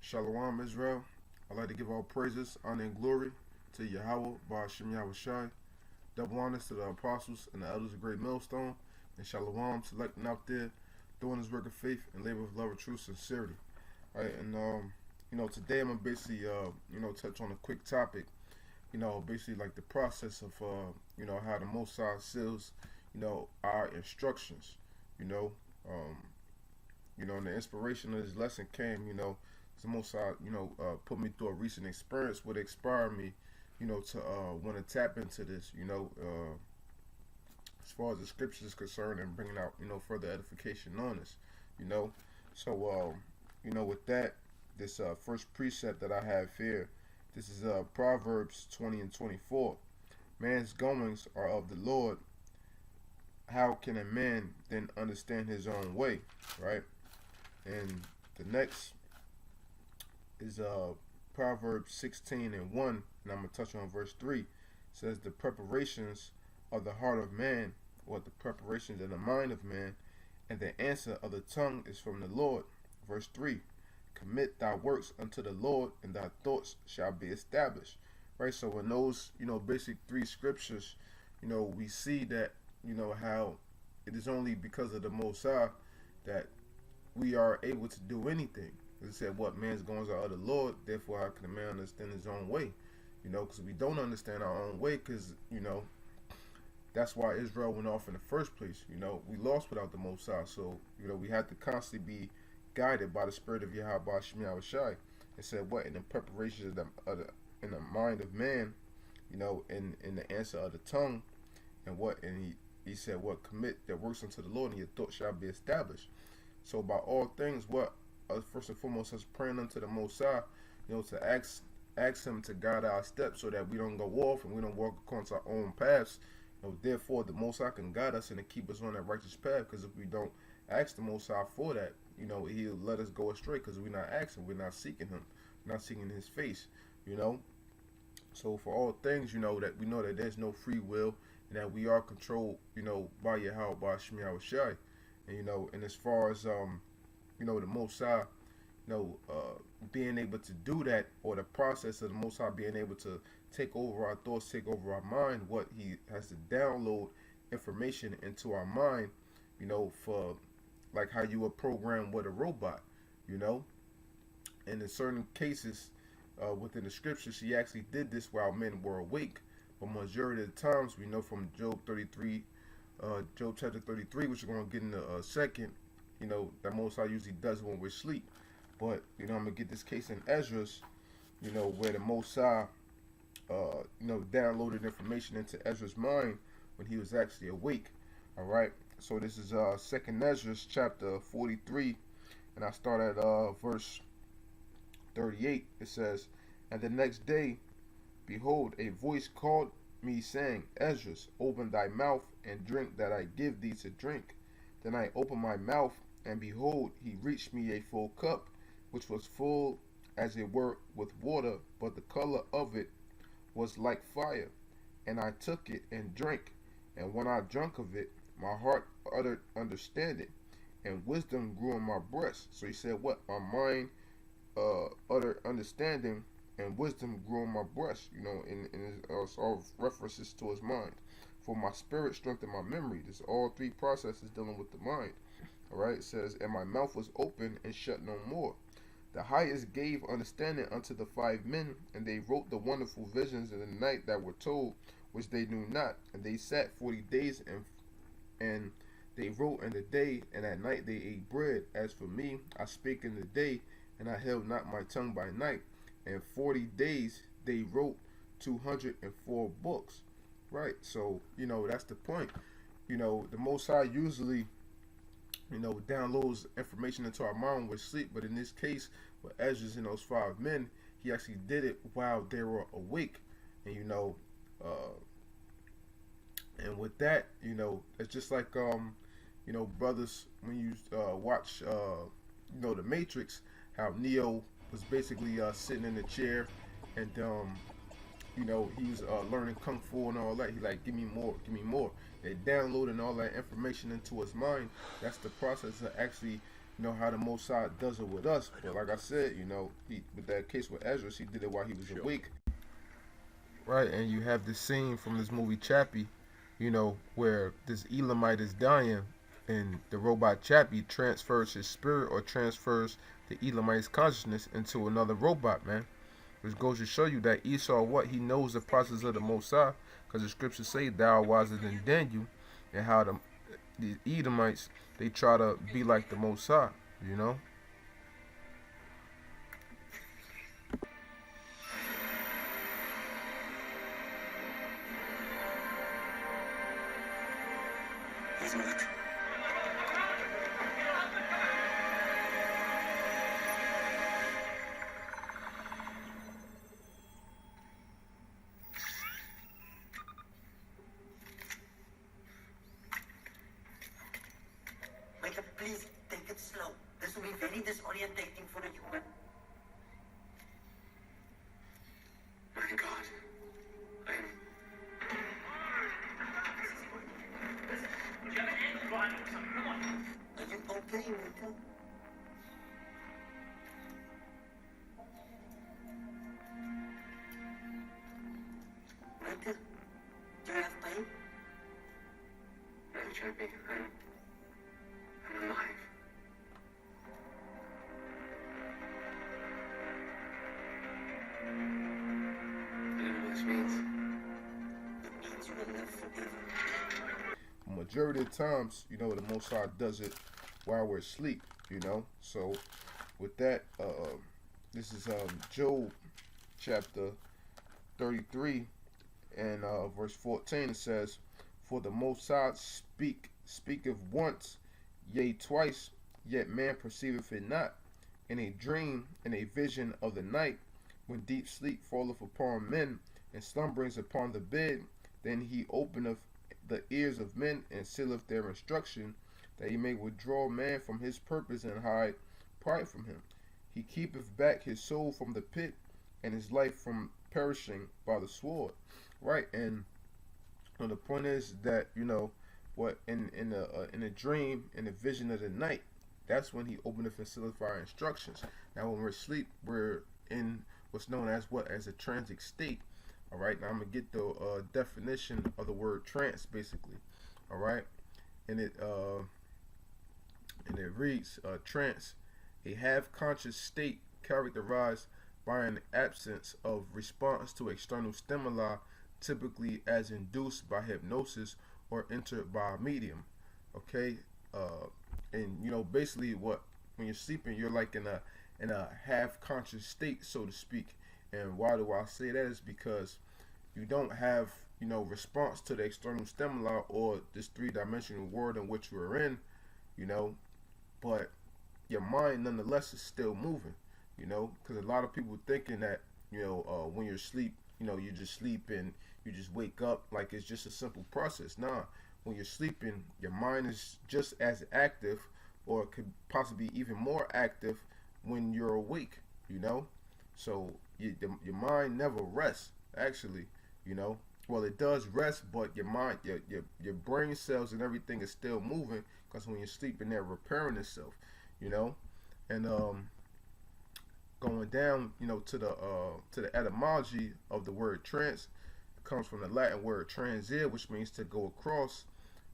Shalom, Israel. I'd like to give all praises, honor, and glory to Yahweh, Ba'ashem Yahushai. Double honors to the apostles and the elders of Great Millstone. And Shalom to electing out there, doing his work of faith and labor of love, truth, sincerity. All right, and today I'm gonna basically, touch on a quick topic. Basically like the process of, how the Most High seals, our instructions. You know, um, and the inspiration of this lesson came, the Most High, put me through a recent experience would inspire me, to want to tap into this, as far as the scriptures is concerned and bringing out, further edification on this, you know. So, with that, this first precept that I have here, this is Proverbs 20 and 24. Man's goings are of the Lord. How can a man then understand his own way, right? And the next is Proverbs 16 and 1, and I'm going to touch on verse 3. It says, the preparations of the heart of man, or the preparations in the mind of man, and the answer of the tongue is from the Lord. Verse 3, commit thy works unto the Lord, and thy thoughts shall be established. Right, so in those, basic three scriptures, we see that, how it is only because of the Most High that we are able to do anything. As it said, what man's goings are of the Lord, therefore how can a man understand his own way? Because we don't understand our own way, because, that's why Israel went off in the first place. We lost without the Most High, so, we had to constantly be guided by the Spirit of Yahweh Shemiah Shai. It said, what, in the preparations in the mind of man, in the answer of the tongue, and what, and he said, what, commit that works unto the Lord, and your thoughts shall be established. So by all things, what, first and foremost, us praying unto the Most High, to ask Him to guide our steps so that we don't go off and we don't walk across our own paths. Therefore, the Most High can guide us and to keep us on that righteous path. Because if we don't ask the Most High for that, He'll let us go astray because we're not asking, we're not seeking Him, we're not seeking His face. So for all things, that we know that there's no free will and that we are controlled, by Yahweh, by Shemiah Shai. And and as far as the Most High, being able to do that, or the process of the Most High being able to take over our thoughts, take over our mind, what He has to download information into our mind, for like how you would program with a robot, and in certain cases within the scriptures, He actually did this while men were awake. But majority of the times, we know from Job chapter 33, which we're going to get in a second, that Most High usually does when we're asleep. But, I'm going to get this case in Esdras, where the Most High, downloaded information into Ezra's mind when he was actually awake. All right. So this is Second Esdras chapter 43, and I start at verse 38. It says, and the next day, behold, a voice called me, saying, Esdras, open thy mouth and drink that I give thee to drink. Then I opened my mouth, and behold, he reached me a full cup, which was full as it were with water, but the color of it was like fire. And I took it and drank, and when I drank of it, my heart uttered understanding, and wisdom grew in my breast. So he said, what? My mind uttered understanding, and wisdom grew in my breast, in all references to his mind. For my spirit strengthened my memory. This all three processes dealing with the mind. All right, it says, and my mouth was open and shut no more. The highest gave understanding unto the 5 men, and they wrote the wonderful visions in the night that were told, which they knew not. And they sat 40 days, and they wrote in the day, and at night they ate bread. As for me, I spake in the day, and I held not my tongue by night. And 40 days they wrote 204 books. Right, so that's the point. The Most High usually downloads information into our mind when we're asleep, but in this case with Ezra and those 5 men, he actually did it while they were awake. And and with that, it's just like brothers, when you watch the Matrix, how Neo was basically sitting in the chair, and he was learning kung fu and all that. He like, give me more, give me more. They downloading all that information into his mind. That's the process of actually how the Most High does it with us. But like I said, he with that case with Ezra, he did it while he was awake. Right, and you have this scene from this movie Chappie, where this Elamite is dying, and the robot Chappie transfers his spirit or transfers the Elamite's consciousness into another robot, man. Which goes to show you that Esau, what he knows the process of the Most High, because the scriptures say thou are wiser than Daniel, and how the Edomites, they try to be like the Most High, you know. Michael, please take it slow. This will be very disorientating for a human. My God. You have an angle behind you or something. Come on. Are you okay, Michael? Michael, do you have pain? No, Chappie. I'm alive. I don't know what this means. It means you will live forever. Majority of the times, the Most High does it while we're asleep. So with that, this is Job chapter 33 and verse 14. It says, "For the Most High speaketh once, yea twice, yet man perceiveth it not. In a dream, in a vision of the night, when deep sleep falleth upon men, and slumberings upon the bed, then he openeth the ears of men, and sealeth their instruction, that he may withdraw man from his purpose, and hide pride from him. He keepeth back his soul from the pit, and his life from perishing by the sword." Right, and the point is that what in a dream, in a vision of the night, that's when he openeth and sealeth our instructions. Now, when we're asleep, we're in what's known as a transic state. All right, now I'm gonna get the definition of the word trance, basically. All right, and it reads trance, a half-conscious state characterized by an absence of response to external stimuli, typically as induced by hypnosis or entered by a medium. Okay, and basically when you're sleeping, you're like in a half-conscious state, so to speak. And why do I say that? Is because you don't have response to the external stimuli or this three-dimensional world in which you're in, but your mind nonetheless is still moving, because a lot of people thinking that when you're asleep, you just sleep and you just wake up like it's just a simple process. Nah, when you're sleeping, your mind is just as active, or could possibly be even more active when you're awake. So your mind never rests. Actually, well, it does rest, but your mind, your brain cells and everything is still moving, because when you're sleeping, they're repairing itself. And going down, to the etymology of the word trance, it comes from the Latin word transire, which means to go across,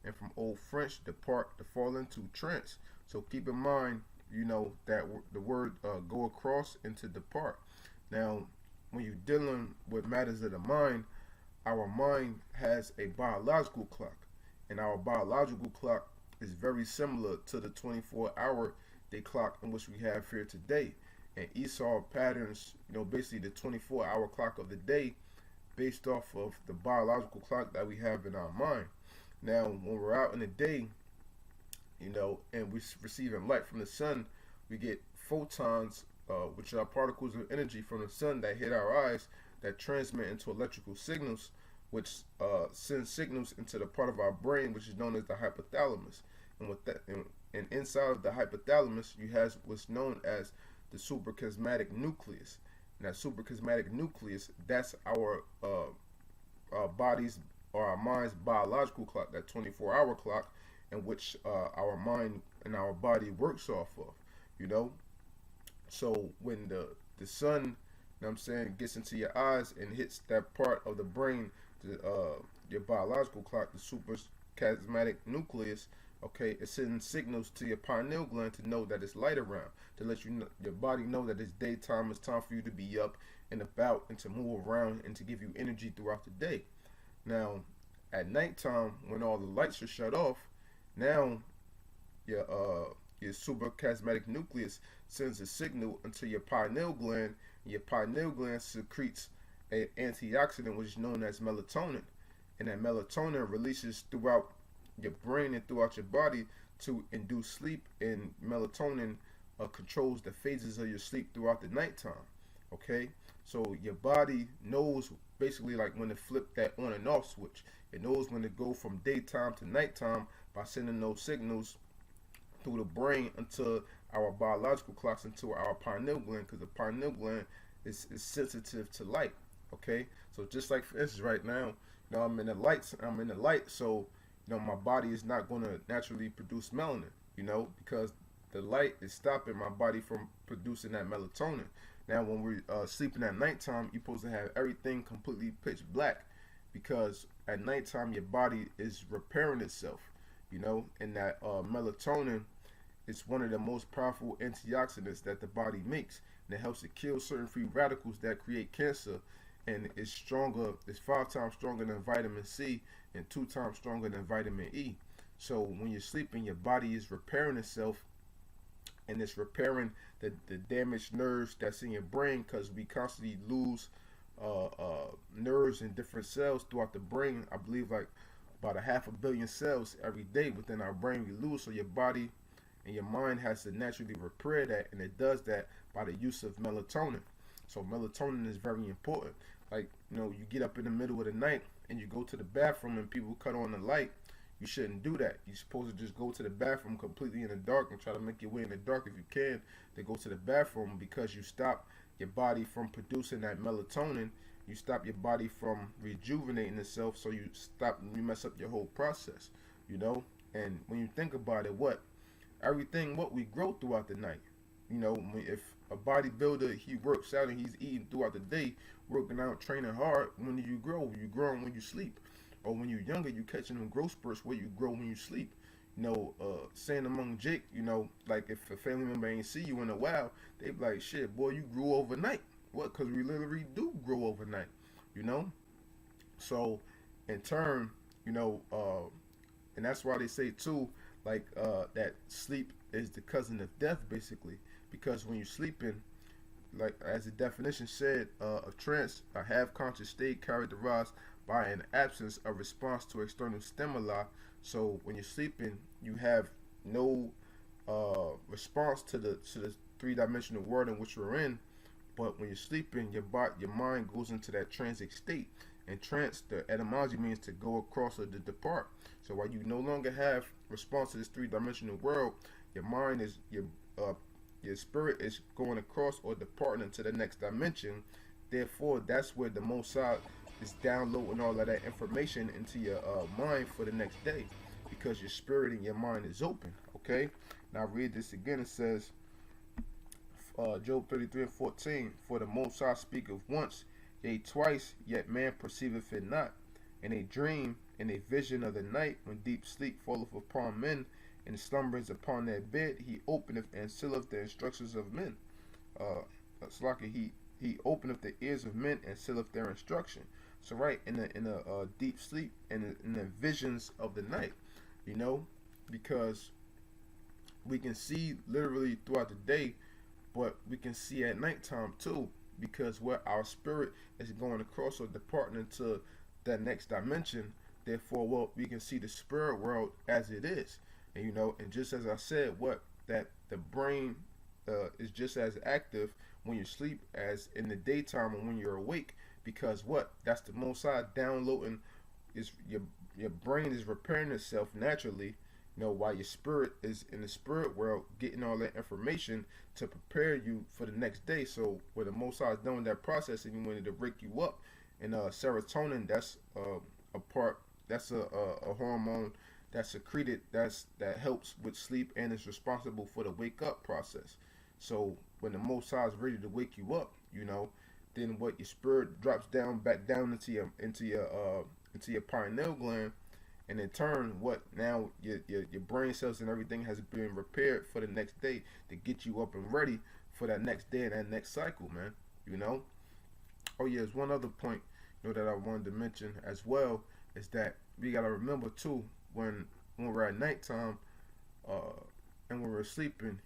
and from Old French, depart, to fall into trance. So keep in mind, that the word go across and to depart. Now, when you're dealing with matters of the mind, our mind has a biological clock, and our biological clock is very similar to the 24-hour day clock in which we have here today. And Esau patterns, basically the 24-hour clock of the day based off of the biological clock that we have in our mind. Now, when we're out in the day, and we're receiving light from the sun, we get photons, which are particles of energy from the sun that hit our eyes, that transmit into electrical signals, which send signals into the part of our brain which is known as the hypothalamus. And with that, and inside of the hypothalamus, you have what's known as the suprachiasmatic nucleus. And that suprachiasmatic nucleus, that's our body's or our mind's biological clock, that 24-hour clock. in which our mind and our body works off of, you know. So when the sun, you know what I'm saying, gets into your eyes and hits that part of the brain, your biological clock, the suprachiasmatic nucleus, okay, it's sending signals to your pineal gland to know that it's light around, to let you know, your body know that it's daytime, it's time for you to be up and about and to move around and to give you energy throughout the day. Now, at nighttime, when all the lights are shut off, now your suprachiasmatic nucleus sends a signal into your pineal gland, and your pineal gland secretes an antioxidant which is known as melatonin, and that melatonin releases throughout your brain and throughout your body to induce sleep, and melatonin controls the phases of your sleep throughout the nighttime. Okay, so your body knows basically like when to flip that on and off switch. It knows when to go from daytime to nighttime by sending those signals through the brain into our biological clocks, into our pineal gland, because the pineal gland is sensitive to light. Okay, so just like for instance right now, you know, I'm in the light, so you know my body is not going to naturally produce melanin, you know, because the light is stopping my body from producing that melatonin. Now when we're sleeping at nighttime, you're supposed to have everything completely pitch black, because at nighttime your body is repairing itself, you know, and that melatonin is one of the most powerful antioxidants that the body makes, and it helps to kill certain free radicals that create cancer, and it's 5 times stronger than vitamin C and 2 times stronger than vitamin E. So when you're sleeping, your body is repairing itself, and it's repairing the damaged nerves that's in your brain, because we constantly lose nerves and different cells throughout the brain. I believe like about 500 million cells every day within our brain we lose. So your body and your mind has to naturally repair that, and it does that by the use of melatonin. So melatonin is very important. Like, you know, you get up in the middle of the night and you go to the bathroom and people cut on the light. You shouldn't do that. You're supposed to just go to the bathroom completely in the dark and try to make your way in the dark if you can to go to the bathroom, because you stop your body from producing that melatonin. You stop your body from rejuvenating itself, so you mess up your whole process, you know. And when you think about it, what we grow throughout the night, you know, if a bodybuilder, he works out and he's eating throughout the day, working out, training hard, when do you grow? You grow when you sleep. Or when you're younger, you catching them growth spurts where you grow when you sleep. You know, saying among Jake, you know, like if a family member ain't see you in a while, they be like, shit, boy, you grew overnight. What? Because we literally do grow overnight, you know? So, in turn, you know, and that's why they say too, like, that sleep is the cousin of death, basically. Because when you're sleeping, like as the definition said, a trance, a half-conscious state characterized by an absence of response to external stimuli. So when you're sleeping, you have no response to the three-dimensional world in which you're in. But when you're sleeping, your mind goes into that transic state. And trance, the etymology means to go across or to depart. So while you no longer have response to this three-dimensional world, your mind is your spirit is going across or departing into the next dimension. Therefore, that's where the Mossad is downloading all of that information into your mind for the next day, because your spirit and your mind is open. Okay, now read this again. It says, Job 33:14, for the Mossad speaketh once, yea twice, yet man perceiveth it not. In a dream, in a vision of the night, when deep sleep falleth upon men, and slumberings upon their bed, he openeth and sealeth the instructions of men. He openeth the ears of men and sealeth their instruction. So right in a deep sleep and in the visions of the night, you know, because we can see literally throughout the day, but we can see at nighttime too, because where our spirit is going across or departing into that next dimension. Therefore, well, we can see the spirit world as it is. And you know, and just as I said, that the brain is just as active when you sleep as in the daytime and when you're awake, because that's the Mossad downloading, is your brain is repairing itself naturally, you know, while your spirit is in the spirit world getting all that information to prepare you for the next day. So when the Mossad is doing that process and you wanted to wake you up, and serotonin, that's a hormone that's secreted that helps with sleep and is responsible for the wake up process. So when the Most High is ready to wake you up, then what your spirit drops down back down into your pineal gland, and in turn, what now your brain cells and everything has been repaired for the next day to get you up and ready for that next day and that next cycle, man. You know. Oh yeah, there's one other point that I wanted to mention as well is that we gotta remember too when we're at nighttime, and when we're sleeping,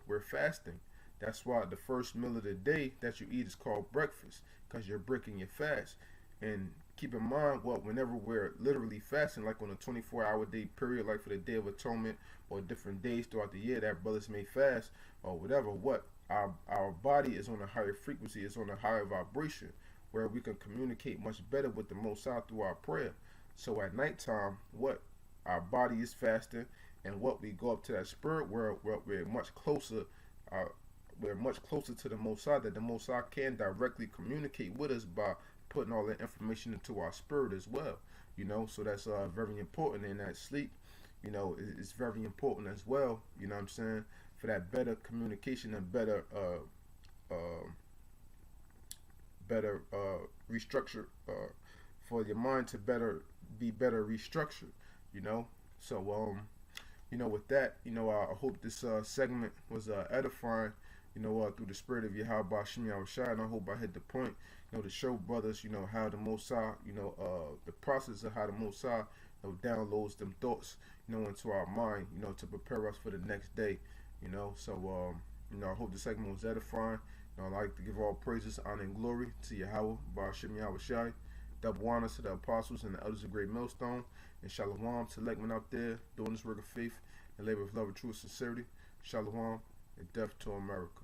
we're fasting. That's why the first meal of the day that you eat is called breakfast, because you're breaking your fast. And keep in mind, whenever we're literally fasting, like on a 24-hour day period, like for the Day of Atonement or different days throughout the year that brothers may fast or whatever, our body is on a higher frequency, is on a higher vibration, where we can communicate much better with the Most High through our prayer. So at nighttime, our body is fasting, and we go up to that spirit where we're much closer. We're much closer to the Most High, that the Most High can directly communicate with us by putting all that information into our spirit as well. So that's very important. In that sleep, is very important as well. You know what I'm saying? For that better communication and better restructure, for your mind to be better restructured. So with that, I hope this segment was edifying. Through the spirit of Yahweh Hashem Yahushua, and I hope I hit the point. To show brothers, how the Most High, the process of how the Most High, downloads them thoughts, into our mind, to prepare us for the next day. So I hope the segment was edifying. I'd like to give all praises, honor, and glory to Yahweh Hashem Yahushua. Double honor to the apostles and the elders of Great Millstone, and shalom to Lekman out there doing this work of faith and labor of love and true sincerity. Shalom and death to America.